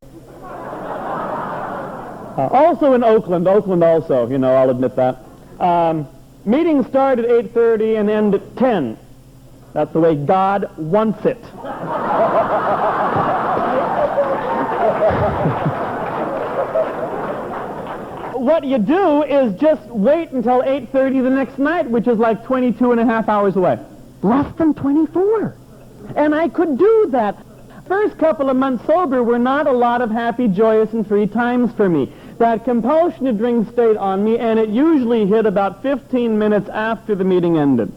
also in Oakland also, I'll admit that, meetings start at 8:30 and end at 10. That's the way God wants it. What you do is just wait until 8:30 the next night, which is like 22 and a half hours away. Less than 24. And I could do that. First couple of months sober were not a lot of happy, joyous, and free times for me. That compulsion to drink stayed on me, and it usually hit about 15 minutes after the meeting ended.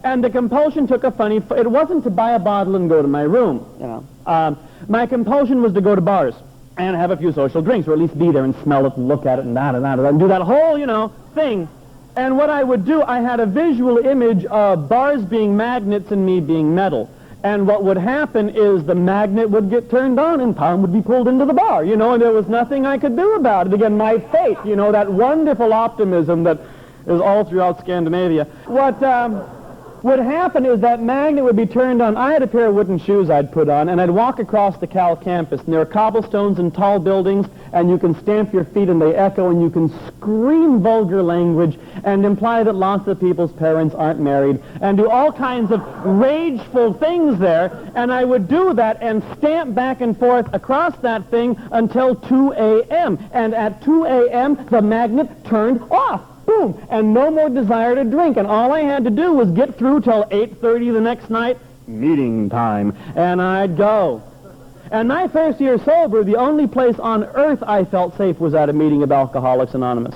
And the compulsion took a funny... It wasn't to buy a bottle and go to my room, my compulsion was to go to bars and have a few social drinks, or at least be there and smell it and look at it and that and that and do that whole, thing. And what I would do, I had a visual image of bars being magnets and me being metal. And what would happen is the magnet would get turned on and Tom would be pulled into the bar, and there was nothing I could do about it. Again, my fate, that wonderful optimism that is all throughout Scandinavia. What would happen is that magnet would be turned on. I had a pair of wooden shoes I'd put on, and I'd walk across the Cal campus. And there are cobblestones and tall buildings, and you can stamp your feet and they echo, and you can scream vulgar language and imply that lots of people's parents aren't married, and do all kinds of rageful things there. And I would do that and stamp back and forth across that thing until 2 a.m. And at 2 a.m., the magnet turned off. Boom, and no more desire to drink, and all I had to do was get through till 8:30 the next night, meeting time, and I'd go. And my first year sober, the only place on earth I felt safe was at a meeting of Alcoholics Anonymous.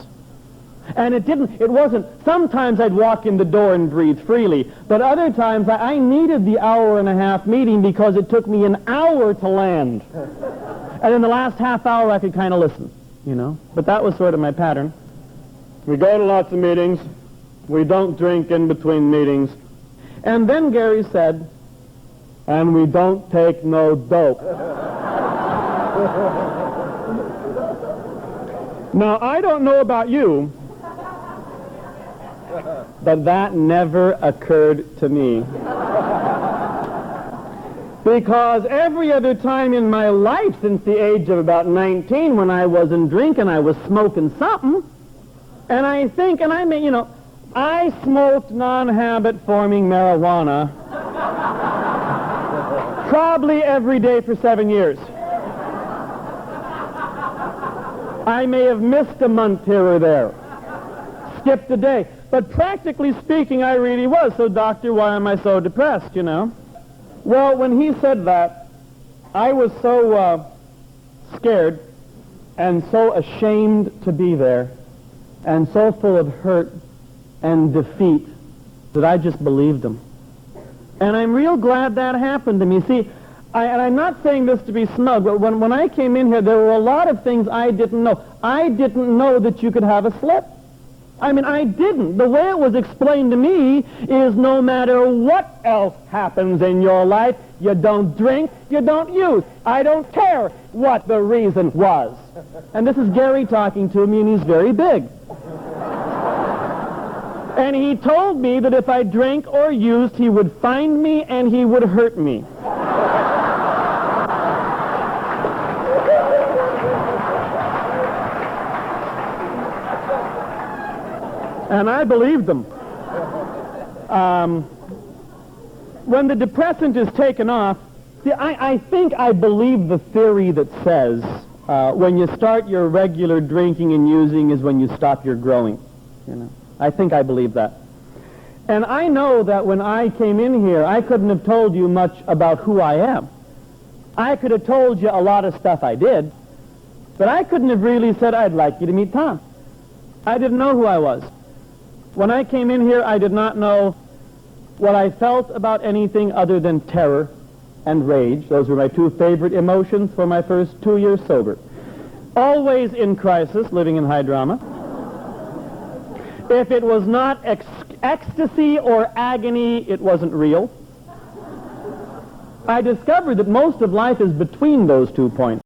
And it wasn't, sometimes I'd walk in the door and breathe freely, but other times I needed the hour-and-a-half meeting because it took me an hour to land. And in the last half hour I could kind of listen, But that was sort of my pattern. We go to lots of meetings. We don't drink in between meetings. And then Gary said, and we don't take no dope. Now, I don't know about you, but that never occurred to me. Because every other time in my life since the age of about 19, when I wasn't drinking, I was smoking something. And I think, I smoked non-habit-forming marijuana probably every day for 7 years. I may have missed a month here or there, skipped a day. But practically speaking, I really was. So, doctor, why am I so depressed, Well, when he said that, I was so scared and so ashamed to be there, and so full of hurt and defeat that I just believed him. And I'm real glad that happened to me. See, And I'm not saying this to be smug, but when I came in here, there were a lot of things I didn't know. I didn't know that you could have a slip. I mean, I didn't. The way it was explained to me is no matter what else happens in your life, you don't drink, you don't use. I don't care what the reason was. And this is Gary talking to me, and he's very big. And he told me that if I drank or used, he would find me and he would hurt me. And I believed them. When the depressant is taken off, see, I think I believe the theory that says when you start your regular drinking and using is when you stop your growing. You know, I think I believe that. And I know that when I came in here, I couldn't have told you much about who I am. I could have told you a lot of stuff I did, but I couldn't have really said, I'd like you to meet Tom. I didn't know who I was. When I came in here, I did not know what I felt about anything other than terror and rage. Those were my two favorite emotions for my first 2 years sober. Always in crisis, living in high drama. If it was not ecstasy or agony, it wasn't real. I discovered that most of life is between those 2 points.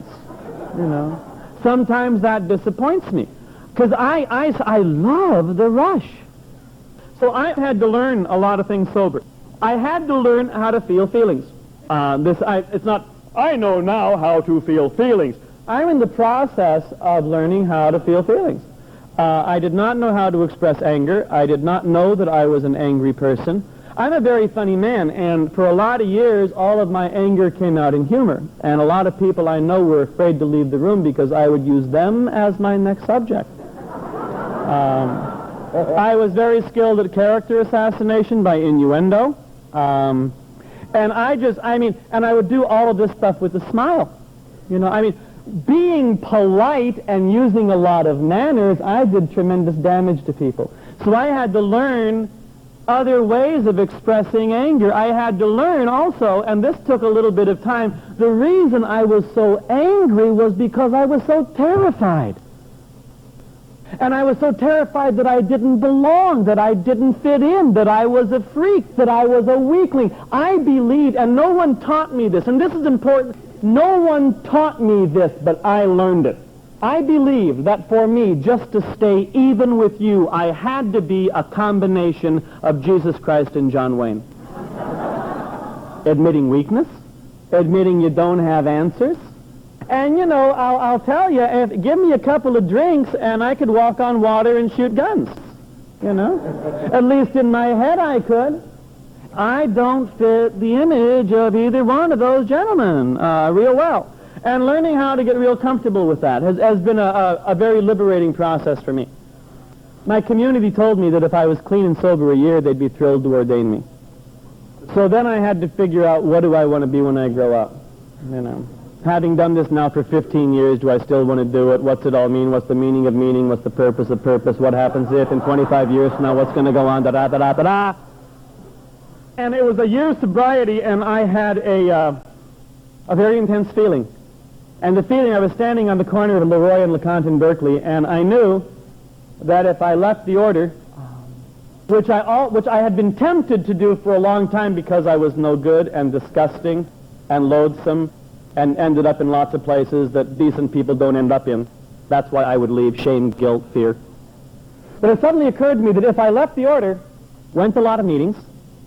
You know, sometimes that disappoints me because I love the rush. So I had to learn a lot of things sober. I had to learn how to feel feelings. It's not, I know now how to feel feelings. I'm in the process of learning how to feel feelings. I did not know how to express anger. I did not know that I was an angry person. I'm a very funny man, and for a lot of years, all of my anger came out in humor. And a lot of people I know were afraid to leave the room because I would use them as my next subject. I was very skilled at character assassination by innuendo. And I would do all of this stuff with a smile. You know, I mean, being polite and using a lot of manners, I did tremendous damage to people. So I had to learn other ways of expressing anger. I had to learn also, and this took a little bit of time, the reason I was so angry was because I was so terrified. And I was so terrified that I didn't belong, that I didn't fit in, that I was a freak, that I was a weakling. I believed, and no one taught me this, and this is important, no one taught me this, but I learned it. I believed that for me, just to stay even with you, I had to be a combination of Jesus Christ and John Wayne. Admitting weakness, admitting you don't have answers. And, you know, I'll tell you, give me a couple of drinks and I could walk on water and shoot guns. You know? At least in my head I could. I don't fit the image of either one of those gentlemen real well. And learning how to get real comfortable with that has been a very liberating process for me. My community told me that if I was clean and sober a year, they'd be thrilled to ordain me. So then I had to figure out, what do I want to be when I grow up? You know, having done this now for 15 years, do I still want to do it? What's it all mean? What's the meaning of meaning? What's the purpose of purpose? What happens if in 25 years from now, what's going to go on? Da-da-da-da-da-da. And it was a year's sobriety, and I had a very intense feeling. And the feeling, I was standing on the corner of Leroy and LeConte in Berkeley, and I knew that if I left the order, which I had been tempted to do for a long time because I was no good and disgusting and loathsome and ended up in lots of places that decent people don't end up in. That's why I would leave: shame, guilt, fear. But it suddenly occurred to me that if I left the order, went to a lot of meetings,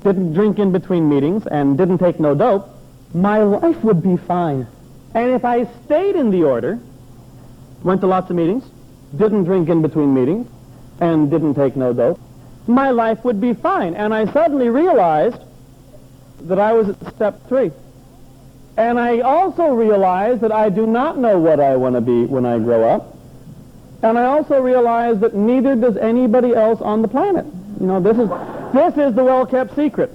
didn't drink in between meetings, and didn't take no dope, my life would be fine. And if I stayed in the order, went to lots of meetings, didn't drink in between meetings, and didn't take no dope, my life would be fine. And I suddenly realized that I was at step 3. And I also realized that I do not know what I want to be when I grow up. And I also realized that neither does anybody else on the planet. You know, this is the well-kept secret.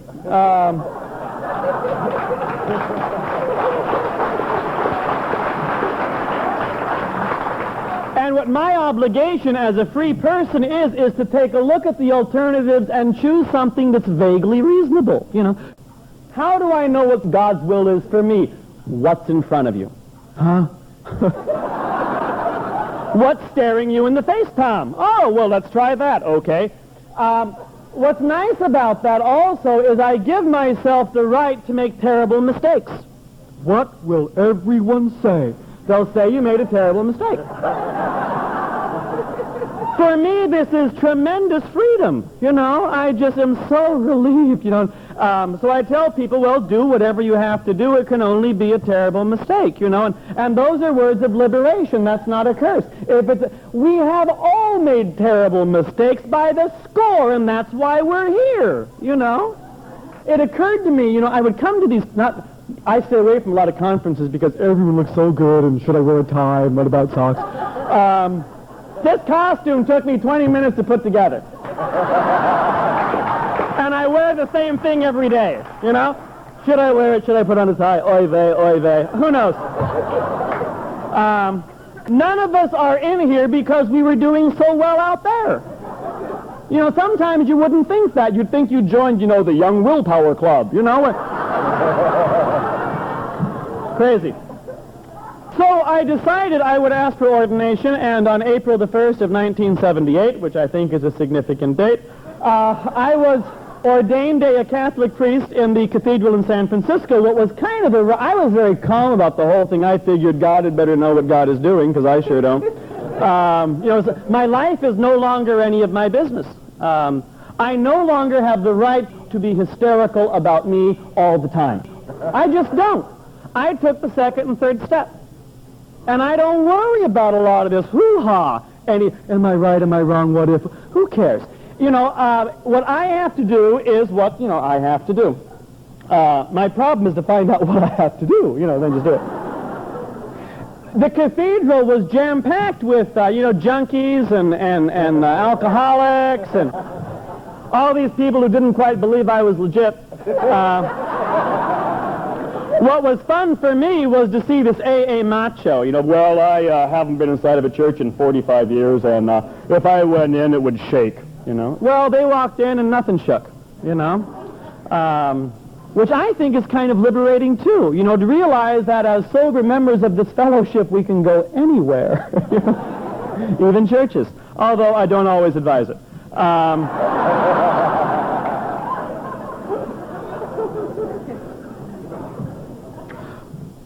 And what my obligation as a free person is to take a look at the alternatives and choose something that's vaguely reasonable. You know, how do I know what God's will is for me? What's in front of you? Huh? What's staring you in the face, Tom? Oh, well, let's try that. Okay. What's nice about that also is I give myself the right to make terrible mistakes. What will everyone say? They'll say you made a terrible mistake. For me, this is tremendous freedom. You know, I just am so relieved, you know. So I tell people, well, do whatever you have to do. It can only be a terrible mistake, you know. And those are words of liberation. That's not a curse. We have all made terrible mistakes by the score, and that's why we're here, you know. It occurred to me, you know, I would come to these, I stay away from a lot of conferences because everyone looks so good, and should I wear a tie, and what about socks? This costume took me 20 minutes to put together. And I wear the same thing every day, you know? Should I wear it? Should I put on a tie? Oy vey, oy vey. Who knows? None of us are in here because we were doing so well out there. You know, sometimes you wouldn't think that. You'd think you joined, you know, the Young Willpower Club, you know? Crazy. So I decided I would ask for ordination, and on April the 1st of 1978, which I think is a significant date, I was ordained a Catholic priest in the cathedral in San Francisco. What was kind of I was very calm about the whole thing. I figured God had better know what God is doing, because I sure don't. You know, my life is no longer any of my business. I no longer have the right to be hysterical about me all the time. I just don't. I took the second and third step. And I don't worry about a lot of this hoo-ha. Am I right, am I wrong, what if? Who cares? You know, what I have to do is what, you know, I have to do. My problem is to find out what I have to do, you know, then just do it. The cathedral was jam-packed with, you know, junkies and alcoholics and all these people who didn't quite believe I was legit. What was fun for me was to see this AA macho, you know, well, I haven't been inside of a church in 45 years, and if I went in, it would shake, you know. Well, they walked in and nothing shook, you know, which I think is kind of liberating, too, you know, to realize that as sober members of this fellowship, we can go anywhere, you know? Even churches, although I don't always advise it.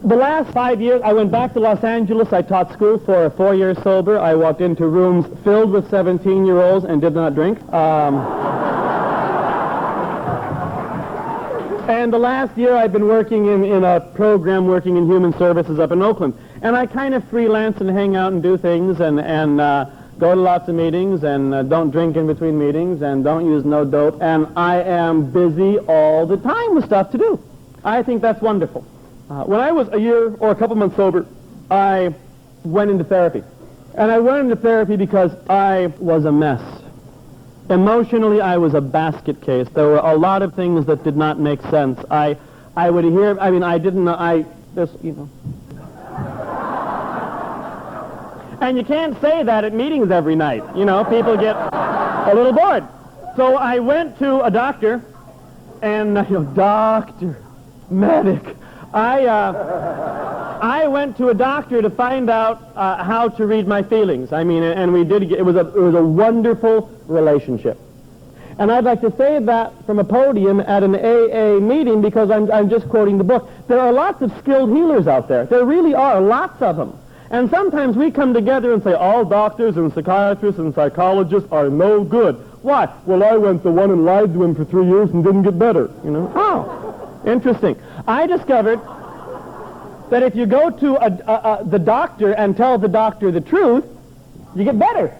The last 5 years, I went back to Los Angeles. I taught school for 4 years sober. I walked into rooms filled with 17-year-olds and did not drink. And the last year, I've been working in a program working in human services up in Oakland. And I kind of freelance and hang out and do things and go to lots of meetings and don't drink in between meetings and don't use no dope. And I am busy all the time with stuff to do. I think that's wonderful. When I was a year or a couple months sober, I went into therapy. And I went into therapy because I was a mess. Emotionally, I was a basket case. There were a lot of things that did not make sense. I would hear, I mean, I didn't know, you know. And you can't say that at meetings every night. You know, people get a little bored. So I went to a doctor, and, you know, doctor, medic. I went to a doctor to find out how to read my feelings. I mean, and we did. It was a wonderful relationship. And I'd like to say that from a podium at an AA meeting because I'm just quoting the book. There are lots of skilled healers out there. There really are, lots of them. And sometimes we come together and say, all doctors and psychiatrists and psychologists are no good. Why? Well, I went to one and lied to him for 3 years and didn't get better, you know. Oh, interesting. I discovered that if you go to the doctor and tell the doctor the truth, you get better.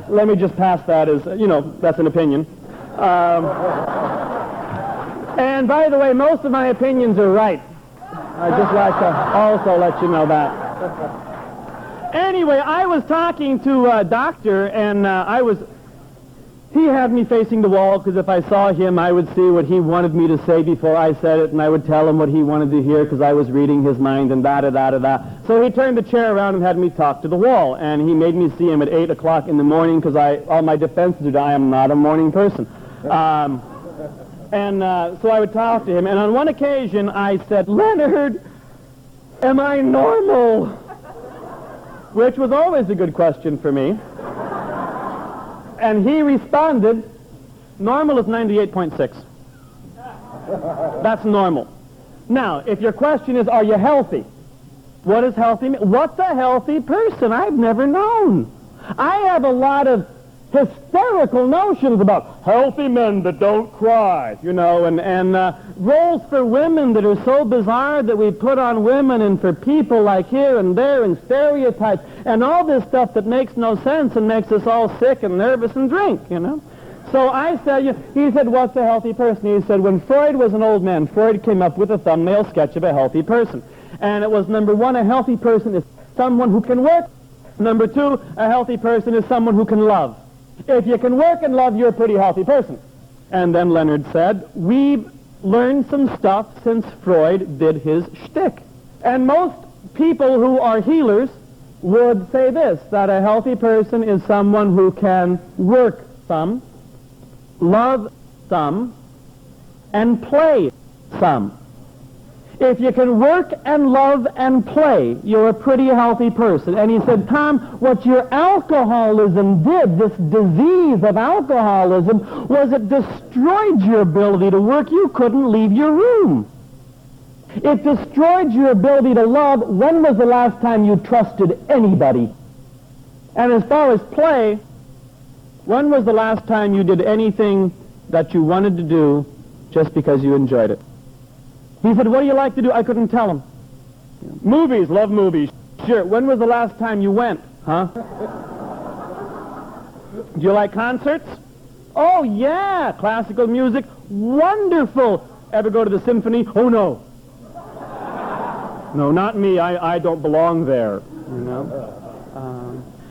Let me just pass that as, you know, that's an opinion. And by the way, most of my opinions are right. I'd just like to also let you know that. Anyway, I was talking to a doctor, and he had me facing the wall, because if I saw him, I would see what he wanted me to say before I said it, and I would tell him what he wanted to hear, because I was reading his mind, and da-da-da-da-da. So he turned the chair around and had me talk to the wall, and he made me see him at 8 o'clock in the morning, because all my defenses are, I am not a morning person. And so I would talk to him, and on one occasion I said, "Leonard, am I normal?" Which was always a good question for me. And he responded, "Normal is 98.6. That's normal." Now, if your question is, are you healthy? What does healthy mean? What's a healthy person? I've never known. I have a lot of hysterical notions about healthy men that don't cry, you know, and roles for women that are so bizarre that we put on women, and for people like here and there, and stereotypes, and all this stuff that makes no sense and makes us all sick and nervous and drink, you know. So I said, he said, what's a healthy person? He said, when Freud was an old man, Freud came up with a thumbnail sketch of a healthy person. And it was, number one, a healthy person is someone who can work. Number two, a healthy person is someone who can love. If you can work and love, you're a pretty healthy person. And then Leonard said, we've learned some stuff since Freud did his shtick. And most people who are healers would say this, that a healthy person is someone who can work some, love some, and play some. If you can work and love and play, you're a pretty healthy person. And he said, Tom, what your alcoholism did, this disease of alcoholism, was it destroyed your ability to work. You couldn't leave your room. It destroyed your ability to love. When was the last time you trusted anybody? And as far as play, when was the last time you did anything that you wanted to do just because you enjoyed it? He said, what do you like to do? I couldn't tell him. Movies, love movies. Sure. When was the last time you went? Huh? Do you like concerts? Oh, yeah. Classical music. Wonderful. Ever go to the symphony? Oh, no. No, not me. I don't belong there. You know?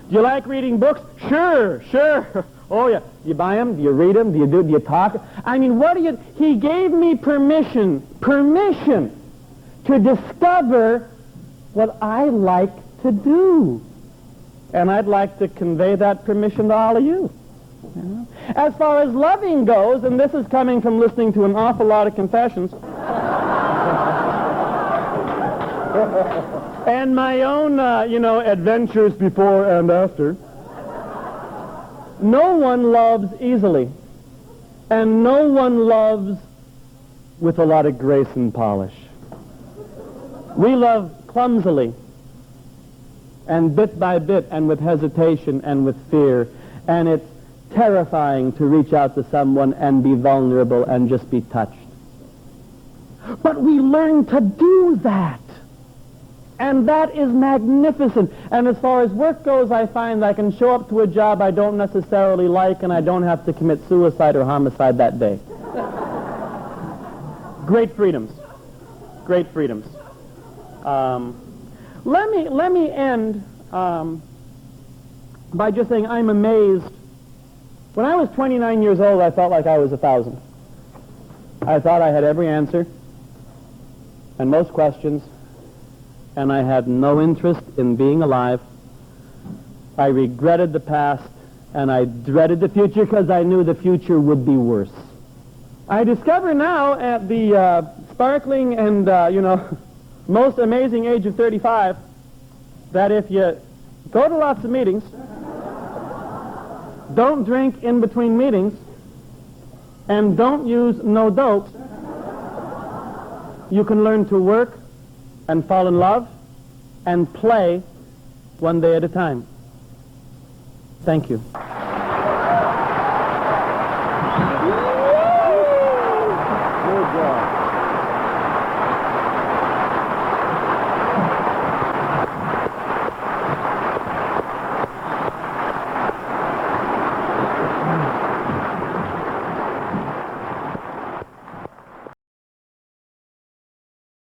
Do you like reading books? Sure, sure. Oh, yeah. Do you buy them? Do you read them? Do you talk? I mean, what do you... He gave me permission to discover what I like to do. And I'd like to convey that permission to all of you. You know? As far as loving goes, and this is coming from listening to an awful lot of confessions, and my own, adventures before and after, no one loves easily, and no one loves with a lot of grace and polish. We love clumsily, and bit by bit, and with hesitation, and with fear, and it's terrifying to reach out to someone and be vulnerable and just be touched. But we learn to do that. And that is magnificent. And as far as work goes, I find I can show up to a job I don't necessarily like, and I don't have to commit suicide or homicide that day. Great freedoms. Great freedoms. Let me end by just saying I'm amazed. When I was 29 years old, I felt like I was 1,000. I thought I had every answer and most questions, and I had no interest in being alive. I regretted the past, and I dreaded the future because I knew the future would be worse. I discover now at the sparkling and, most amazing age of 35 that if you go to lots of meetings, don't drink in between meetings, and don't use no dope, you can learn to work and fall in love and play one day at a time. Thank you.